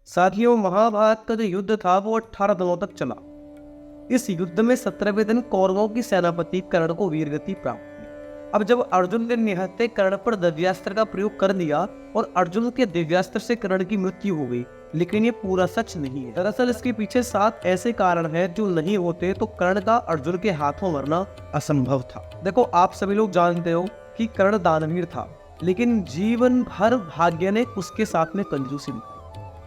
साथियों, महाभारत का जो युद्ध था वो 18 दिनों तक चला। इस युद्ध में 17वें दिन कौरवों की सेनापति कर्ण को वीरगति प्राप्त हुई। अब जब अर्जुन ने निहत्थे कर्ण पर दिव्यास्त्र का प्रयोग कर दिया और अर्जुन के दिव्यास्त्र से कर्ण की मृत्यु हो गई, लेकिन ये पूरा सच नहीं है। दरअसल इसके पीछे 7 ऐसे कारण हैं जो नहीं होते तो कर्ण का अर्जुन के हाथों मरना असंभव था। देखो, आप सभी लोग जानते हो कि कर्ण दानवीर था, लेकिन जीवन भर भाग्य ने उसके साथ में कंजूसी दिखाई।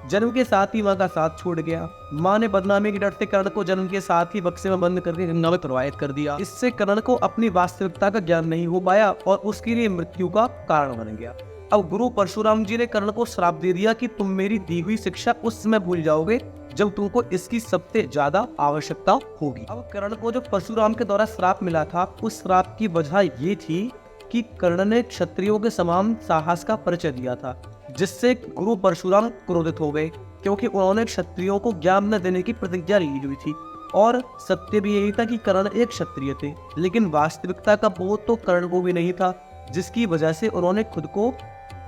जन्म के साथ ही माँ का साथ छोड़ गया। माँ ने बदनामी के डर से कर्ण को जन्म के साथ ही बक्से में बंद करके गंगा में प्रवाहित कर दिया। इससे कर्ण को अपनी वास्तविकता का ज्ञान नहीं हो पाया और उसके लिए मृत्यु का कारण बन गया। अब गुरु परशुराम जी ने कर्ण को श्राप दे दिया कि तुम मेरी दी हुई शिक्षा उस समय भूल जाओगे जब तुमको इसकी सबसे ज्यादा आवश्यकता होगी। अब कर्ण को जो परशुराम के द्वारा श्राप मिला था, उस श्राप की वजह ये थी कि कर्ण ने क्षत्रियों के समान साहस का परिचय दिया था, जिससे गुरु परशुराम क्रोधित हो गए, क्योंकि उन्होंने क्षत्रियों को ज्ञान न देने की प्रतिज्ञा ली हुई थी। और सत्य भी यही था कि कर्ण एक क्षत्रिय थे, लेकिन वास्तविकता का बोध तो कर्ण को भी नहीं था, जिसकी वजह से उन्होंने खुद को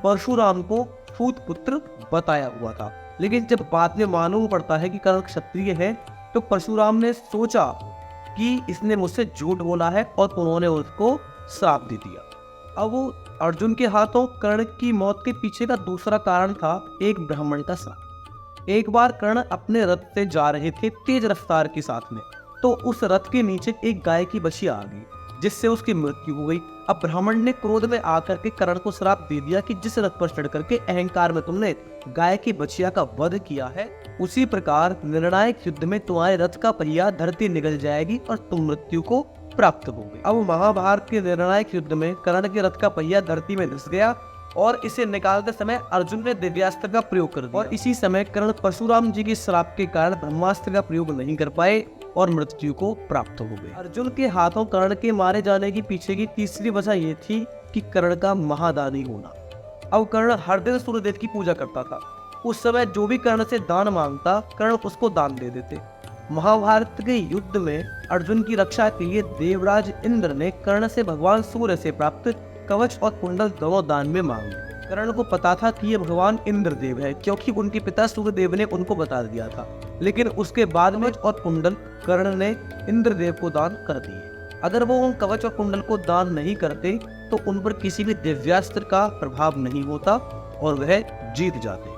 परशुराम को सूत पुत्र बताया हुआ था। लेकिन जब बाद में मालूम पड़ता है कि कर्ण क्षत्रिय है, तो परशुराम ने सोचा कि इसने मुझसे झूठ बोला है और उन्होंने उसको श्राप दे दिया। अब वो अर्जुन के हाथों कर्ण की मौत के पीछे का दूसरा कारण था एक ब्राह्मण का श्राप। एक बार कर्ण अपने रथ से जा रहे थे तेज रफ्तार के साथ में, तो उस रथ के नीचे एक गाय की बछिया आ गई, जिससे उसकी मृत्यु हो गई। अब ब्राह्मण ने क्रोध में आकर के कर्ण को श्राप दे दिया कि जिस रथ पर चढ़ करके अहंकार में तुमने गाय की बछिया का वध किया है, उसी प्रकार निर्णायक युद्ध में तुम्हारे रथ का पहिया धरती निगल जाएगी और तुम मृत्यु को प्राप्त हो गई। अब महाभारत के निर्णायक युद्ध में कर्ण के रथ का पहिया धरती में धंस गया और इसे निकालते समय अर्जुन ने दिव्यास्त्र का प्रयोग कर दिया। और इसी समय कर्ण परशुराम जी के श्राप के कारण ब्रह्मास्त्र का प्रयोग नहीं कर पाए और मृत्यु को प्राप्त हो गए। अर्जुन के हाथों कर्ण के मारे जाने की पीछे की तीसरी वजह यह थी कि कर्ण का महादानी होना। अब कर्ण हर दिन सूर्यदेव की पूजा करता था। उस समय जो भी कर्ण से दान मांगता, कर्ण उसको दान दे देते। महाभारत के युद्ध में अर्जुन की रक्षा के लिए देवराज इंद्र ने कर्ण से भगवान सूर्य से प्राप्त कवच और कुंडल दोनों दान में मांगे। कर्ण को पता था कि ये भगवान इंद्रदेव है, क्योंकि उनके पिता सूर्यदेव ने उनको बता दिया था। लेकिन उसके बाद में और कुंडल कर्ण ने इंद्रदेव को दान कर दिए। अगर वो उन कवच और कुंडल को दान नहीं करते तो उन पर किसी भी दिव्यास्त्र का प्रभाव नहीं होता और वह जीत जाते।